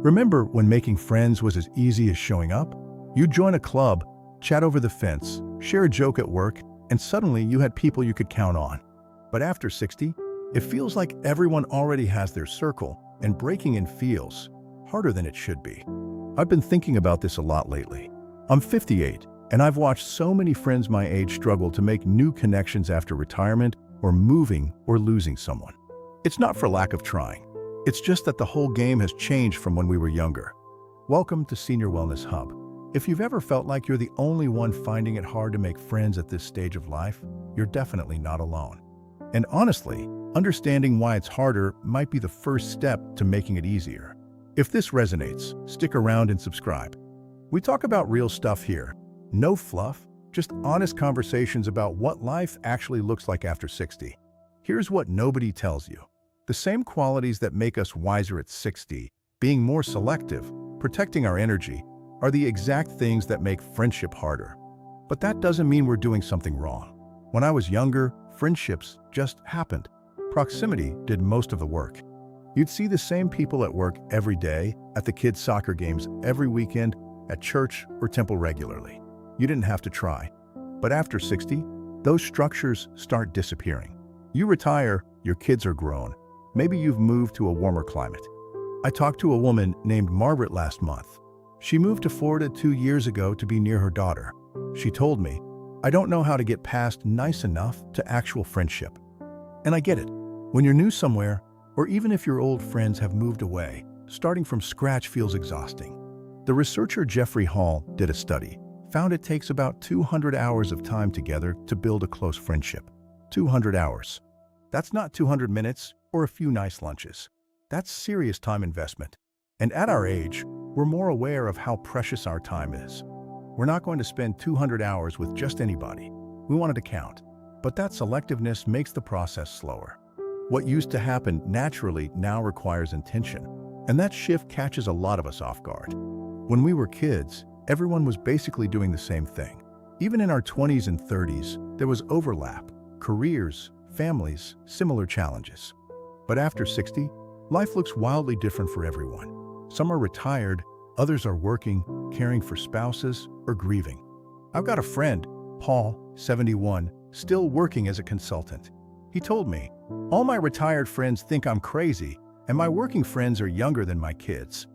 Remember when making friends was as easy as showing up? You'd join a club, chat over the fence, share a joke at work, and suddenly you had people you could count on. But after 60, it feels like everyone already has their circle, and breaking in feels harder than it should be. I've been thinking about this a lot lately. I'm 58, and I've watched so many friends my age struggle to make new connections after retirement or moving or losing someone. It's not for lack of trying. It's just that the whole game has changed from when we were younger. Welcome to Senior Wellness Hub. If you've ever felt like you're the only one finding it hard to make friends at this stage of life, you're definitely not alone. And honestly, understanding why it's harder might be the first step to making it easier. If this resonates, stick around and subscribe. We talk about real stuff here. No fluff, just honest conversations about what life actually looks like after 60. Here's what nobody tells you. The same qualities that make us wiser at 60, being more selective, protecting our energy, are the exact things that make friendship harder. But that doesn't mean we're doing something wrong. When I was younger, friendships just happened. Proximity did most of the work. You'd see the same people at work every day, at the kids' soccer games every weekend, at church or temple regularly. You didn't have to try. But after 60, those structures start disappearing. You retire, your kids are grown. Maybe you've moved to a warmer climate. I talked to a woman named Margaret last month. She moved to Florida 2 years ago to be near her daughter. She told me, "I don't know how to get past nice enough to actual friendship." And I get it. When you're new somewhere, or even if your old friends have moved away, starting from scratch feels exhausting. The researcher Jeffrey Hall did a study, found it takes about 200 hours of time together to build a close friendship. 200 hours. That's not 200 minutes or a few nice lunches. That's serious time investment. And at our age, we're more aware of how precious our time is. We're not going to spend 200 hours with just anybody. We want it to count. But that selectiveness makes the process slower. What used to happen naturally now requires intention. And that shift catches a lot of us off guard. When we were kids, everyone was basically doing the same thing. Even in our 20s and 30s, there was overlap, careers, families, similar challenges. But after 60, life looks wildly different for everyone. Some are retired, others are working, caring for spouses, or grieving. I've got a friend, Paul, 71, still working as a consultant. He told me, "All my retired friends think I'm crazy, and my working friends are younger than my kids."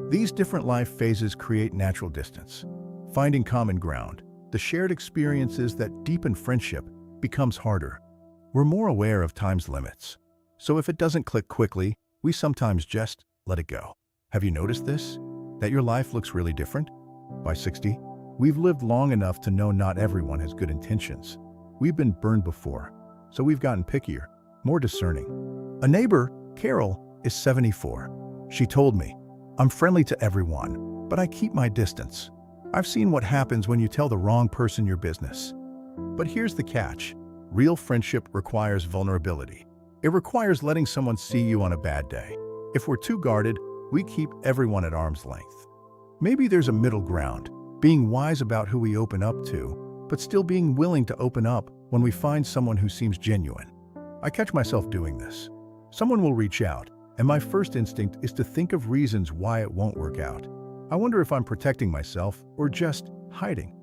These different life phases create natural distance. Finding common ground, the shared experiences that deepen friendship, becomes harder. We're more aware of time's limits. So if it doesn't click quickly, we sometimes just let it go. Have you noticed this? That your life looks really different? By 60, we've lived long enough to know not everyone has good intentions. We've been burned before, so we've gotten pickier, more discerning. A neighbor, Carol, is 74. She told me, "I'm friendly to everyone, but I keep my distance. I've seen what happens when you tell the wrong person your business." But here's the catch. Real friendship requires vulnerability. It requires letting someone see you on a bad day. If we're too guarded, we keep everyone at arm's length. Maybe there's a middle ground, being wise about who we open up to, but still being willing to open up when we find someone who seems genuine. I catch myself doing this. Someone will reach out, and my first instinct is to think of reasons why it won't work out. I wonder if I'm protecting myself or just hiding.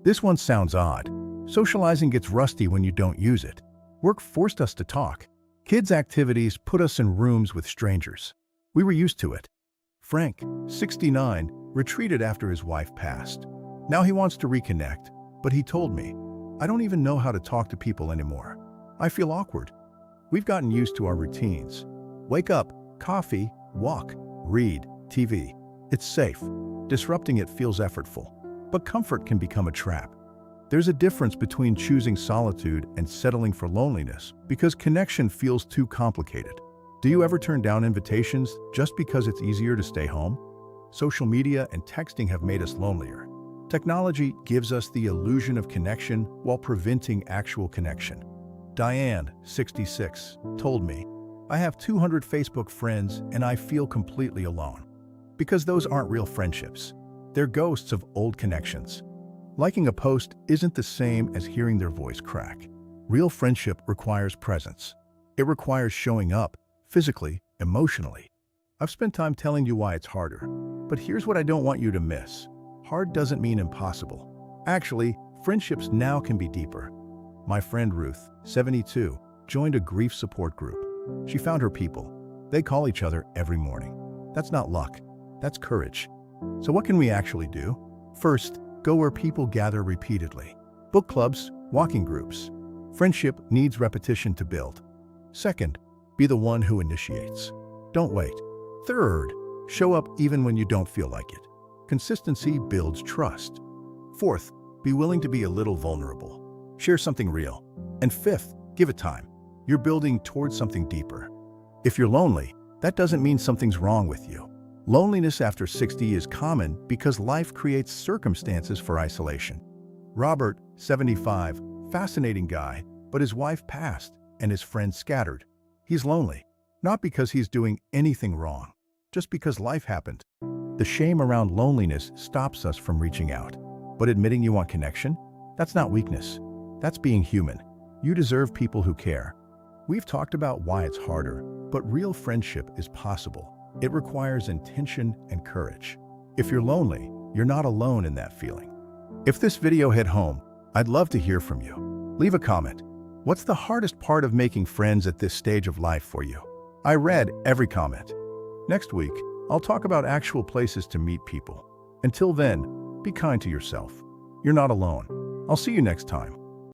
This one sounds odd. Socializing gets rusty when you don't use it. Work forced us to talk. Kids' activities put us in rooms with strangers. We were used to it. Frank, 69, retreated after his wife passed. Now he wants to reconnect, but he told me, "I don't even know how to talk to people anymore. I feel awkward." We've gotten used to our routines. Wake up, coffee, walk, read, TV. It's safe. Disrupting it feels effortful. But comfort can become a trap. There's a difference between choosing solitude and settling for loneliness because connection feels too complicated. Do you ever turn down invitations just because it's easier to stay home? Social media and texting have made us lonelier. Technology gives us the illusion of connection while preventing actual connection. Diane, 66, told me, "I have 200 Facebook friends and I feel completely alone." Because those aren't real friendships. They're ghosts of old connections. Liking a post isn't the same as hearing their voice crack. Real friendship requires presence. It requires showing up, physically, emotionally. I've spent time telling you why it's harder. But here's what I don't want you to miss. Hard doesn't mean impossible. Actually, friendships now can be deeper. My friend Ruth, 72, joined a grief support group. She found her people. They call each other every morning. That's not luck. That's courage. So what can we actually do? First, go where people gather repeatedly. Book clubs, walking groups. Friendship needs repetition to build. Second, be the one who initiates. Don't wait. Third, show up even when you don't feel like it. Consistency builds trust. Fourth, be willing to be a little vulnerable. Share something real. And fifth, give it time. You're building towards something deeper. If you're lonely, that doesn't mean something's wrong with you. Loneliness after 60 is common because life creates circumstances for isolation. Robert, 75, fascinating guy, but his wife passed and his friends scattered. He's lonely, not because he's doing anything wrong, just because life happened. The shame around loneliness stops us from reaching out. But admitting you want connection? That's not weakness. That's being human. You deserve people who care. We've talked about why it's harder, but real friendship is possible. It requires intention and courage. If you're lonely, you're not alone in that feeling. If this video hit home, I'd love to hear from you. Leave a comment. What's the hardest part of making friends at this stage of life for you? I read every comment. Next week, I'll talk about actual places to meet people. Until then, be kind to yourself. You're not alone. I'll see you next time.